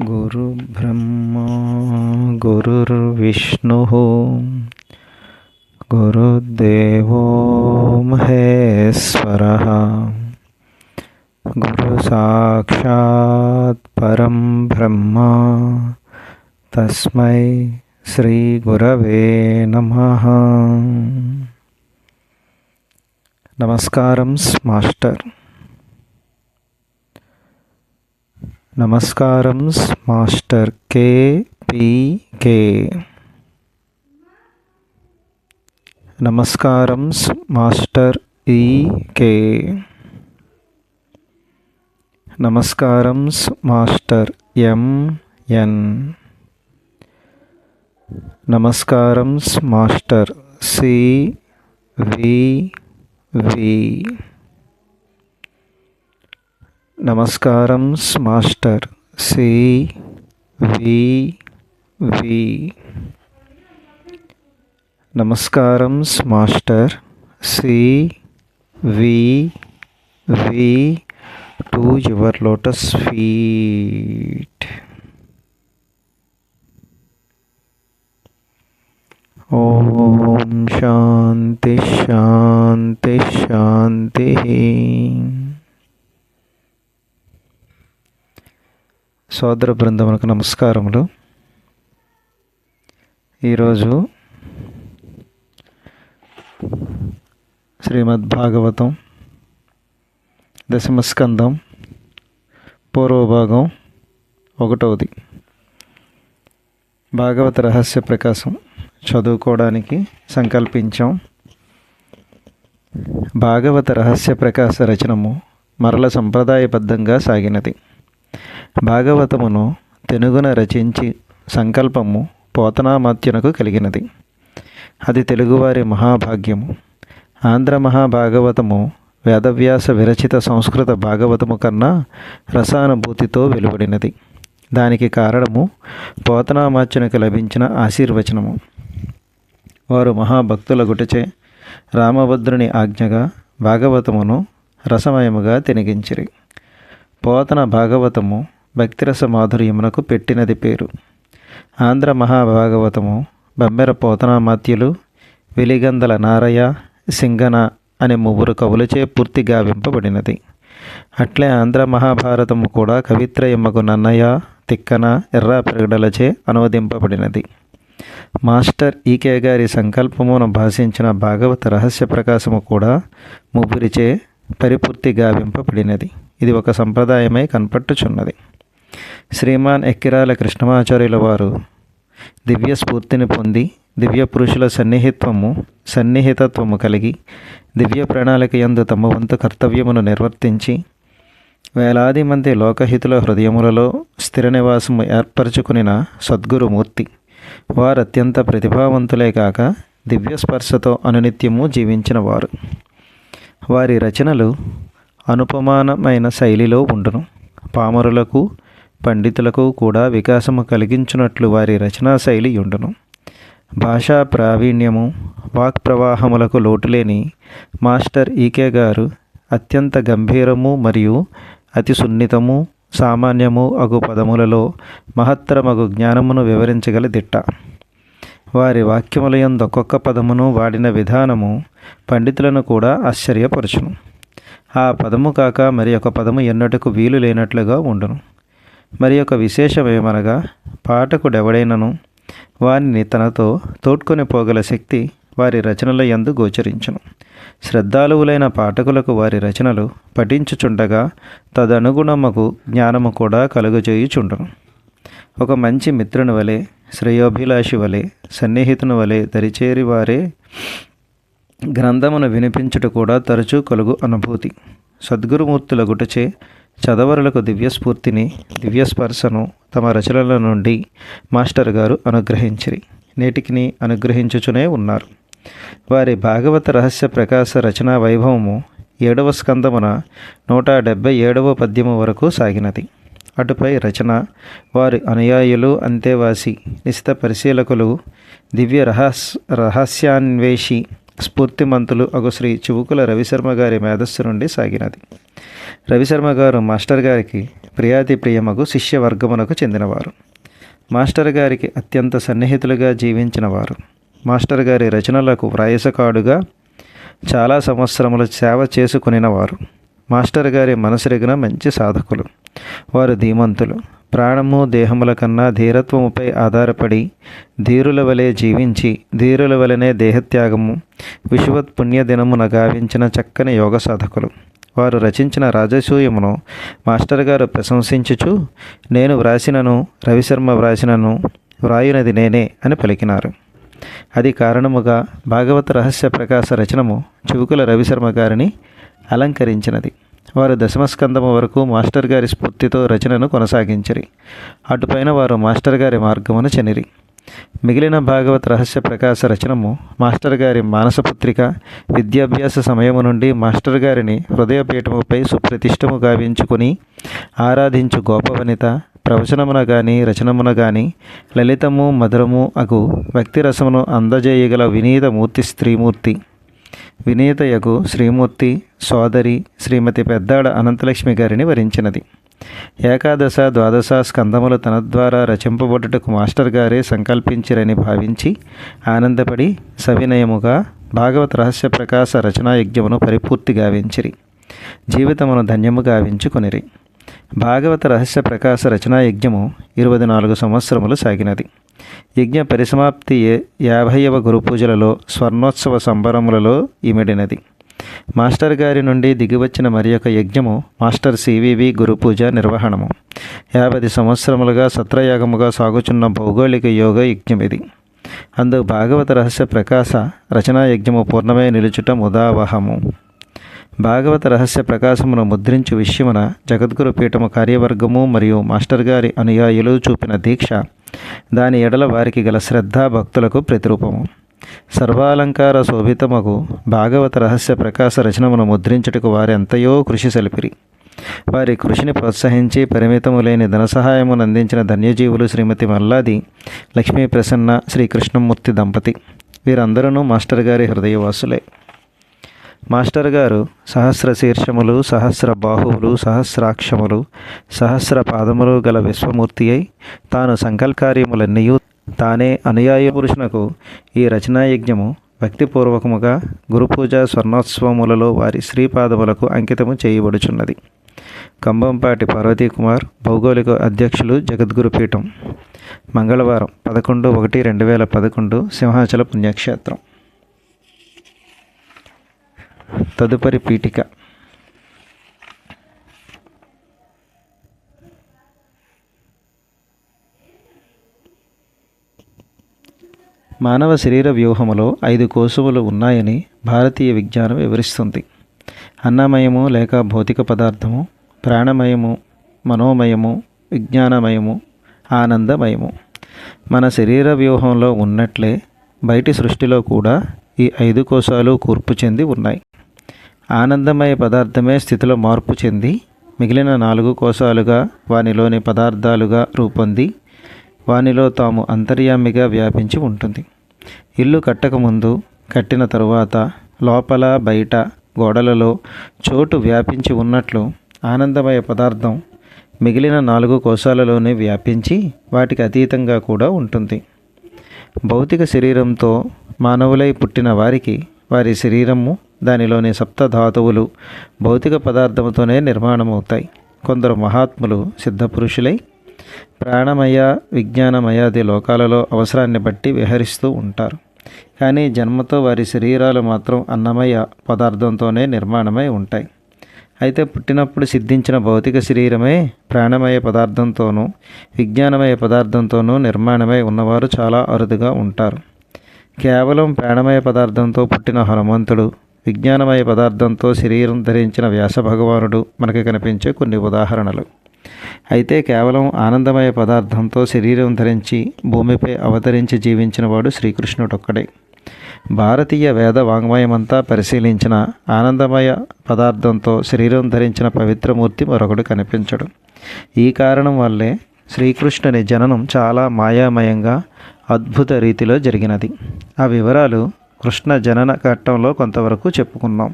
గురు బ్రహ్మ గురుర్విష్ణు గురుదేవో మహేశ్వరః గురు సాక్షాత్ పరం బ్రహ్మ తస్మై శ్రీ గురవే నమః. నమస్కారం మాస్టర్. నమస్కారం మాస్టర్ KPK. నమస్కారం మాస్టర్ EK. నమస్కారం మాస్టర్ MN. నమస్కారం మాస్టర్ CVV. నమస్కారం మాస్టర్ CVV. నమస్కారం master CVV to your lotus feet. ఓం శాంతి శాంతి శాంతి. సోదర బృందమునకు నమస్కారములు. ఈరోజు శ్రీమద్భాగవతం దశమస్కందం పూర్వభాగం 1వ భాగవత రహస్య ప్రకాశం చదువుకోవడానికి సంకల్పించాం. భాగవత రహస్య ప్రకాశ రచనము మరల సంప్రదాయబద్ధంగా సాగినది. భాగవతమును తెనుగున రచించి సంకల్పము పోతనామాత్యునకు కలిగినది. అది తెలుగువారి మహాభాగ్యము. ఆంధ్ర మహాభాగవతము వేదవ్యాస విరచిత సంస్కృత భాగవతము కన్నా రసానుభూతితో వెలువడినది. దానికి కారణము పోతనామాత్యునకు లభించిన ఆశీర్వచనము. వారు మహాభక్తుల గుటచే రామభద్రుని ఆజ్ఞగా భాగవతమును రసమయముగా తెనిగించిరి. పోతన భాగవతము భక్తిరస మాధుర్యమునకు పెట్టినది పేరు. ఆంధ్ర మహాభాగవతము బమ్మెర పోతనామాత్యులు, వెలిగందల నారయ్య, సింగన అనే 3 కవులచే పూర్తి గావింపబడినది. అట్లే ఆంధ్ర మహాభారతము కూడా కవిత్రయమ్మకు నన్నయ్య, తిక్కన, ఎర్రాప్రగడలచే అనువదింపబడినది. మాస్టర్ EK గారి సంకల్పమును భాషించిన భాగవత రహస్య ప్రకాశము కూడా 3చే పరిపూర్తి గావింపబడినది. ఇది ఒక సంప్రదాయమై కనపట్టుచున్నది. శ్రీమాన్ ఎక్కిరాల కృష్ణమాచార్యుల వారు దివ్య స్ఫూర్తిని పొంది దివ్య పురుషుల సన్నిహితత్వము కలిగి దివ్య ప్రణాళిక యందు తమ వంతు కర్తవ్యమును నిర్వర్తించి వేలాది మంది లోకహితుల హృదయములలో స్థిర నివాసము ఏర్పరచుకునిన సద్గురుమూర్తి. వారు అత్యంత ప్రతిభావంతులే కాక దివ్య స్పర్శతో అనునిత్యము జీవించిన వారు. వారి రచనలు అనుపమానమైన శైలిలో ఉండును. పామరులకు పండితులకు కూడా వికాసము కలిగించున్నట్లు వారి రచనా శైలి ఉండును. భాషా ప్రావీణ్యము, వాక్ ప్రవాహములకు లోటులేని మాస్టర్ EK గారు అత్యంత గంభీరము మరియు అతి సున్నితము, సామాన్యము అగు పదములలో మహత్తరమగు జ్ఞానమును వివరించగల దిట్ట. వారి వాక్యముల యందు ఒక్కొక్క పదమును వాడిన విధానము పండితులను కూడా ఆశ్చర్యపరచును. ఆ పదము కాక మరి ఒక పదము ఎన్నటకు వీలు లేనట్లుగా ఉండును. మరి ఒక విశేషమేమనగా పాఠకుడెవడైనను వారిని తనతో తోడ్కొని పోగల శక్తి వారి రచనల యందు గోచరించును. శ్రద్ధాలువులైన పాఠకులకు వారి రచనలు పఠించుచుండగా తదనుగుణముకు జ్ఞానము కూడా కలుగజేయుచుండును. ఒక మంచి మిత్రుని వలె, శ్రేయోభిలాషి వలె, సన్నిహితుని వలె దరిచేరి వారే గ్రంథమును వినిపించుట కూడా తరచూ కలుగు అనుభూతి. సద్గురుమూర్తుల గుటచే చదవరులకు దివ్యస్ఫూర్తిని, దివ్యస్పర్శను తమ రచనల నుండి మాస్టర్ గారు అనుగ్రహించిరి, నేటికిని అనుగ్రహించుచునే ఉన్నారు. వారి భాగవత రహస్య ప్రకాశ రచనా వైభవము 7వ స్కందమున 177వ పద్యము వరకు సాగినది. అటుపై రచన, వారి అనుయాయులు, అంతేవాసి, నిశిత పరిశీలకులు, దివ్య రహస్యాన్వేషి, స్ఫూర్తిమంతులు అగు శ్రీ చివుకుల రవిశర్మ గారి మేధస్సు నుండి సాగినది. రవిశర్మ గారు మాస్టర్ గారికి ప్రియాతి ప్రియమగు శిష్యవర్గమునకు చెందినవారు. మాస్టర్ గారికి అత్యంత సన్నిహితులుగా జీవించినవారు. మాస్టర్ గారి రచనలకు వ్రాయసకాడుగా చాలా సంవత్సరములు సేవ చేసుకునినవారు. మాస్టర్ గారి మనసిరిగిన మంచి సాధకులు. వారు ధీమంతులు. ప్రాణము దేహముల కన్నా ధీరత్వముపై ఆధారపడి ధీరుల వలె జీవించి, ధీరుల వలనే దేహత్యాగము విశ్వత్ పుణ్యదినమున గావించిన చక్కని యోగ సాధకులు. వారు రచించిన రాజసూయమును మాస్టర్ గారు ప్రశంసించుచు, నేను వ్రాసినను, రవిశర్మ వ్రాసినను, వ్రాయునది నేనే అని పలికినారు. అది కారణముగా భాగవత రహస్య ప్రకాశ రచనము చివుకుల రవిశర్మ గారిని అలంకరించినది. వారు దశమస్కందము వరకు మాస్టర్ గారి స్ఫూర్తితో రచనను కొనసాగించిరి. అటుపైన వారు మాస్టర్ గారి మార్గమును చెనిరి. మిగిలిన భాగవత రహస్య ప్రకాశ రచనము మాస్టర్ గారి మానసపుత్రిక. విద్యాభ్యాస సమయము నుండి మాస్టర్ గారిని హృదయపీఠముపై సుప్రతిష్టము గావించుకుని ఆరాధించు గోపవనిత, ప్రవచనమున గాని రచనమున గాని లలితము మధురము అగు వ్యక్తిరసమును అందజేయగల వినీతయగు శ్రీమూర్తి సోదరి శ్రీమతి పెద్దాడ అనంతలక్ష్మి గారిని వరించినది. ఏకాదశ ద్వాదశ స్కందములు తన ద్వారా రచింపబడుటకు మాస్టర్ గారే సంకల్పించిరని భావించి ఆనందపడి సవినయముగా భాగవత రహస్య ప్రకాశ రచనా యజ్ఞమును పరిపూర్తి గావించిరి. జీవితమును ధన్యము గావించుకొనిరి. భాగవత రహస్య ప్రకాశ రచనా యజ్ఞము 24 సంవత్సరములు సాగినది. యజ్ఞ పరిసమాప్తి 50వ గురు పూజలలో, స్వర్ణోత్సవ సంబరములలో ఇమిడినది. మాస్టర్ గారి నుండి దిగివచ్చిన మరి ఒక యజ్ఞము మాస్టర్ సివివి గురు పూజ నిర్వహణము. 50 సంవత్సరములుగా సత్రయాగముగా సాగుచున్న భౌగోళిక యోగ యజ్ఞం ఇది. అందు భాగవత రహస్య ప్రకాశ రచనా యజ్ఞము పూర్ణమై నిలుచుట ముదావహము. భాగవత రహస్య ప్రకాశమును ముద్రించు విషయమున జగద్గురు పీఠము కార్యవర్గము మరియు మాస్టర్ గారి అనుయాయులు చూపిన దీక్ష, దాని ఎడల వారికి గల శ్రద్ధ భక్తులకు ప్రతిరూపము. సర్వాలంకార శోభితమగు భాగవత రహస్య ప్రకాశ రచనమును ముద్రించుటకు వారెంతయో కృషి సలిపిరి. వారి కృషిని ప్రోత్సహించి పరిమితము లేని ధన సహాయమును అందించిన ధన్యజీవులు శ్రీమతి మల్లాది లక్ష్మీ ప్రసన్న, శ్రీ కృష్ణమూర్తి దంపతి. వీరందరూ మాస్టర్ గారి హృదయవాసులే. మాస్టర్ గారు సహస్ర శీర్షములు, సహస్ర బాహువులు, సహస్రాక్షములు, సహస్ర పాదములు గల విశ్వమూర్తి అయి తాను సంకల్పకార్యములన్నీ తానే అనుయాయ పురుషునకు ఈ రచనా యజ్ఞము భక్తిపూర్వకముగా గురుపూజ స్వర్ణోత్సవములలో వారి శ్రీపాదములకు అంకితము చేయబడుచున్నది. కంబంపాటి పార్వతీకుమార్, భౌగోళిక అధ్యక్షులు, జగద్గురు పీఠం. మంగళవారం 11/1/2011 సింహాచల పుణ్యక్షేత్రం. తదుపరి పీఠిక. మానవ శరీర వ్యూహములో 5 కోశములు ఉన్నాయని భారతీయ విజ్ఞానం వివరిస్తుంది. అన్నమయము లేక భౌతిక పదార్థము, ప్రాణమయము, మనోమయము, విజ్ఞానమయము, ఆనందమయము. మన శరీర వ్యూహంలో ఉన్నట్లే బయటి సృష్టిలో కూడా ఈ 5 కోశాలు కూర్పు చెంది ఉన్నాయి. ఆనందమయ పదార్థమే స్థితిలో మార్పు చెంది మిగిలిన 4 కోశాలుగా వానిలోని పదార్థాలుగా రూపొంది వానిలో తాము అంతర్యామిగా వ్యాపించి ఉంటుంది. ఇల్లు కట్టకముందు, కట్టిన తరువాత లోపల బయట గోడలలో చోటు వ్యాపించి ఉన్నట్లు ఆనందమయ పదార్థం మిగిలిన 4 కోశాలలోనే వ్యాపించి వాటికి అతీతంగా కూడా ఉంటుంది. భౌతిక శరీరంతో మానవులై పుట్టిన వారికి వారి శరీరము, దానిలోని సప్తధాతువులు భౌతిక పదార్థముతోనే నిర్మాణమవుతాయి. కొందరు మహాత్ములు సిద్ధపురుషులై ప్రాణమయ, విజ్ఞానమయాది లోకాలలో అవసరాన్ని బట్టి విహరిస్తూ ఉంటారు. కానీ జన్మతో వారి శరీరాలు మాత్రం అన్నమయ పదార్థంతోనే నిర్మాణమై ఉంటాయి. అయితే పుట్టినప్పుడు సిద్ధించిన భౌతిక శరీరమే ప్రాణమయ పదార్థంతోనూ విజ్ఞానమయ పదార్థంతోనూ నిర్మాణమై ఉన్నవారు చాలా అరుదుగా ఉంటారు. కేవలం ప్రాణమయ పదార్థంతో పుట్టిన హనుమంతుడు, విజ్ఞానమయ పదార్థంతో శరీరం ధరించిన వ్యాస భగవానుడు మనకి కనిపించే కొన్ని ఉదాహరణలు. అయితే కేవలం ఆనందమయ పదార్థంతో శరీరం ధరించి భూమిపై అవతరించి జీవించిన వాడు శ్రీకృష్ణుడొక్కడే. భారతీయ వేద వాంగ్మయమంతా పరిశీలించిన ఆనందమయ పదార్థంతో శరీరం ధరించిన పవిత్రమూర్తి మరొకడు కనిపించడు. ఈ కారణం వల్లే శ్రీకృష్ణుని జననం చాలా మాయామయంగా అద్భుత రీతిలో జరిగినది. ఆ వివరాలు కృష్ణ జనన ఘట్టంలో కొంతవరకు చెప్పుకున్నాం.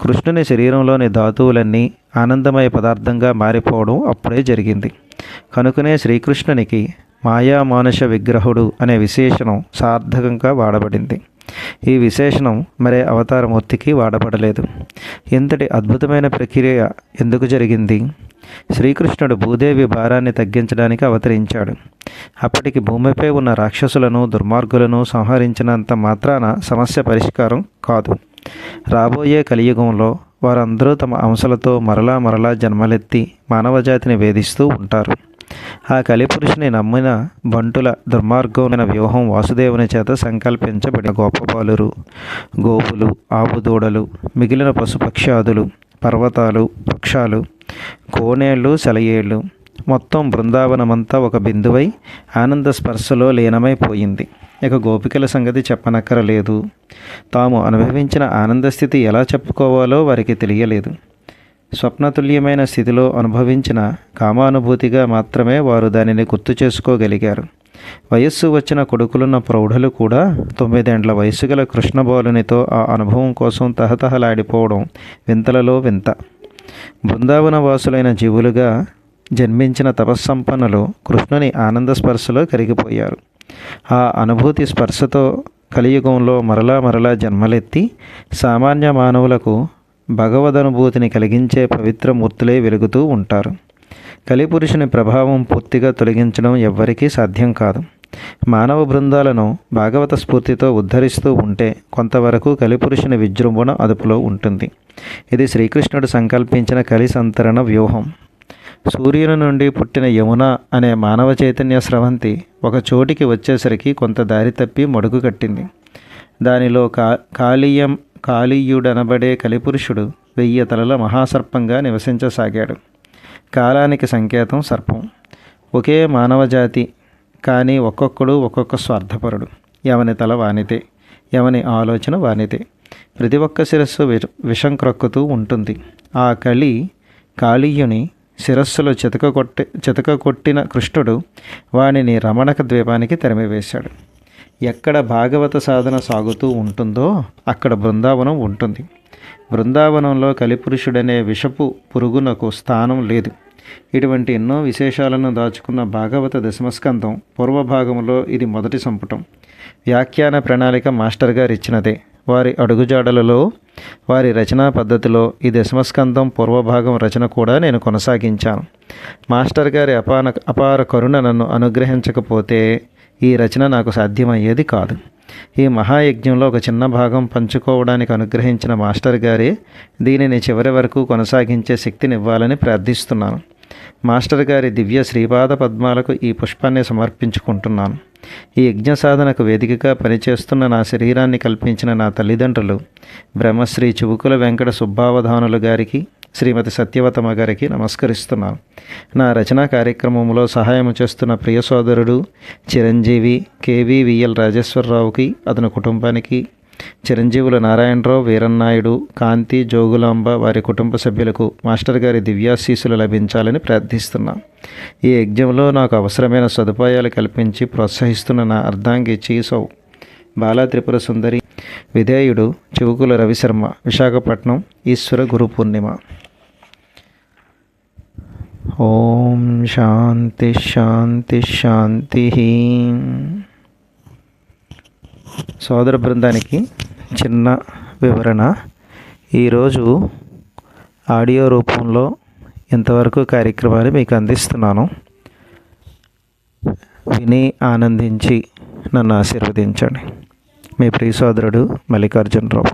కృష్ణుని శరీరంలోని ధాతువులన్నీ ఆనందమయ పదార్థంగా మారిపోవడం అప్పుడే జరిగింది. కనుకనే శ్రీకృష్ణునికి మాయామానుష విగ్రహుడు అనే విశేషణం సార్థకంగా వాడబడింది. ఈ విశేషణం మరే అవతారమూర్తికి వాడబడలేదు. ఇంతటి అద్భుతమైన ప్రక్రియ ఎందుకు జరిగింది? శ్రీకృష్ణుడు భూదేవి భారాన్ని తగ్గించడానికి అవతరించాడు. అప్పటికి భూమిపై ఉన్న రాక్షసులను, దుర్మార్గులను సంహరించినంత మాత్రాన సమస్య పరిష్కారం కాదు. రాబోయే కలియుగంలో వారందరూ తమ అంశలతో మరలా జన్మలెత్తి మానవజాతిని వేధిస్తూ ఉంటారు. ఆ కలిపురుషుని నమ్మిన బంటుల దుర్మార్గమైన వ్యూహం వాసుదేవుని చేత సంకల్పించబడిన గోపబాలురు, గోపులు, ఆవుదూడలు, మిగిలిన పశుపక్షాదులు, పర్వతాలు, వృక్షాలు, కోనేళ్ళు, సెలయేళ్ళు, మొత్తం బృందావనమంతా ఒక బిందువై ఆనంద స్పర్శలో లీనమైపోయింది. ఇక గోపికల సంగతి చెప్పనక్కరలేదు. తాము అనుభవించిన ఆనందస్థితి ఎలా చెప్పుకోవాలో వారికి తెలియలేదు. స్వప్నతుల్యమైన స్థితిలో అనుభవించిన కామానుభూతిగా మాత్రమే వారు దానిని గుర్తు చేసుకోగలిగారు. వయస్సు వచ్చిన కొడుకులున్న ప్రౌఢులు కూడా 9 ఏండ్ల వయసు గల కృష్ణబాలునితో ఆ అనుభవం కోసం తహతహలాడిపోవడం వింతలలో వింత. బృందావన వాసులైన జీవులుగా జన్మించిన తపస్సంపన్నులు కృష్ణుని ఆనంద స్పర్శలో కరిగిపోయారు. ఆ అనుభూతి స్పర్శతో కలియుగంలో మరలా జన్మలెత్తి సామాన్య మానవులకు భగవదనుభూతిని కలిగించే పవిత్ర మూర్తులే వెలుగుతూ ఉంటారు. కలిపురుషుని ప్రభావం పూర్తిగా తొలగించడం ఎవ్వరికీ సాధ్యం కాదు. మానవ బృందాలను భాగవత స్ఫూర్తితో ఉద్ధరిస్తూ ఉంటే కొంతవరకు కలిపురుషుని విజృంభణ అదుపులో ఉంటుంది. ఇది శ్రీకృష్ణుడు సంకల్పించిన కలి సంతరణ వ్యూహం. సూర్యుని నుండి పుట్టిన యమున అనే మానవ చైతన్య స్రవంతి ఒక చోటికి వచ్చేసరికి కొంత దారి తప్పి మడుగు కట్టింది. దానిలో కాళీయుడనబడే కలిపురుషుడు 1000 తలల మహాసర్పంగా నివసించసాగాడు. కాలానికి సంకేతం సర్పం. ఒకే మానవ జాతి, కానీ ఒక్కొక్కడు ఒక్కొక్క స్వార్థపరుడు. ఎవని తల వానితే, ఎవని ఆలోచన వానితే. ప్రతి ఒక్క శిరస్సు విషం క్రొక్కుతూ ఉంటుంది. ఆ కాళీయుని శిరస్సులో చితక కొట్టిన కృష్ణుడు వానిని రమణక ద్వీపానికి తరిమివేశాడు. ఎక్కడ భాగవత సాధన సాగుతూ ఉంటుందో అక్కడ బృందావనం ఉంటుంది. బృందావనంలో కలిపురుషుడనే విషపు పురుగునకు స్థానం లేదు. ఇటువంటి ఎన్నో విశేషాలను దాచుకున్న భాగవత దశమస్కంధం పూర్వభాగంలో ఇది మొదటి సంపుటం. వ్యాఖ్యాన ప్రణాళిక మాస్టర్ గారు ఇచ్చినదే. వారి అడుగుజాడలలో, వారి రచనా పద్ధతిలో ఈ దశమస్కంధం పూర్వభాగం రచన కూడా నేను కొనసాగించాను. మాస్టర్ గారి అపార కరుణ నన్ను అనుగ్రహించకపోతే ఈ రచన నాకు సాధ్యమయ్యేది కాదు. ఈ మహాయజ్ఞంలో ఒక చిన్న భాగం పంచుకోవడానికి అనుగ్రహించిన మాస్టర్ గారే దీనిని చివరి వరకు కొనసాగించే శక్తినివ్వాలని ప్రార్థిస్తున్నాను. మాస్టర్ గారి దివ్య శ్రీపాద పద్మాలకు ఈ పుష్పాన్ని సమర్పించుకుంటున్నాను. ఈ యజ్ఞ సాధనకు వేదికగా పనిచేస్తున్న నా శరీరాన్ని కల్పించిన నా తల్లిదండ్రులు బ్రహ్మశ్రీ చివుకుల వెంకట సుబ్బావధానులు గారికి, శ్రీమతి సత్యవతమ్మ గారికి నమస్కరిస్తున్నాను. నా రచనా కార్యక్రమంలో సహాయం చేస్తున్న ప్రియ సోదరుడు చిరంజీవి KVVL రాజేశ్వరరావుకి, అతని కుటుంబానికి, చిరంజీవులు నారాయణరావు, వీరన్నాయుడు, కాంతి, జోగులాంబ వారి కుటుంబ సభ్యులకు మాస్టర్ గారి దివ్యాశీస్సులు లభించాలని ప్రార్థిస్తున్నాను. ఈ యజ్ఞంలో నాకు అవసరమైన సదుపాయాలు కల్పించి ప్రోత్సహిస్తున్న నా అర్ధాంగి చీసౌ బాలా త్రిపుర సుందరి, విధేయుడు చివుకుల రవిశర్మ, విశాఖపట్నం. ఈశ్వర గురు పూర్ణిమ. ఓం శాంతి శాంతి శాంతి. సోదర బృందానికి చిన్న వివరణ. ఈరోజు ఆడియో రూపంలో ఇంతవరకు కార్యక్రమాన్ని మీకు అందిస్తున్నాను. విని ఆనందించి నన్ను ఆశీర్వదించండి. మీ ప్రియ సోదరుడు మల్లికార్జునరావు.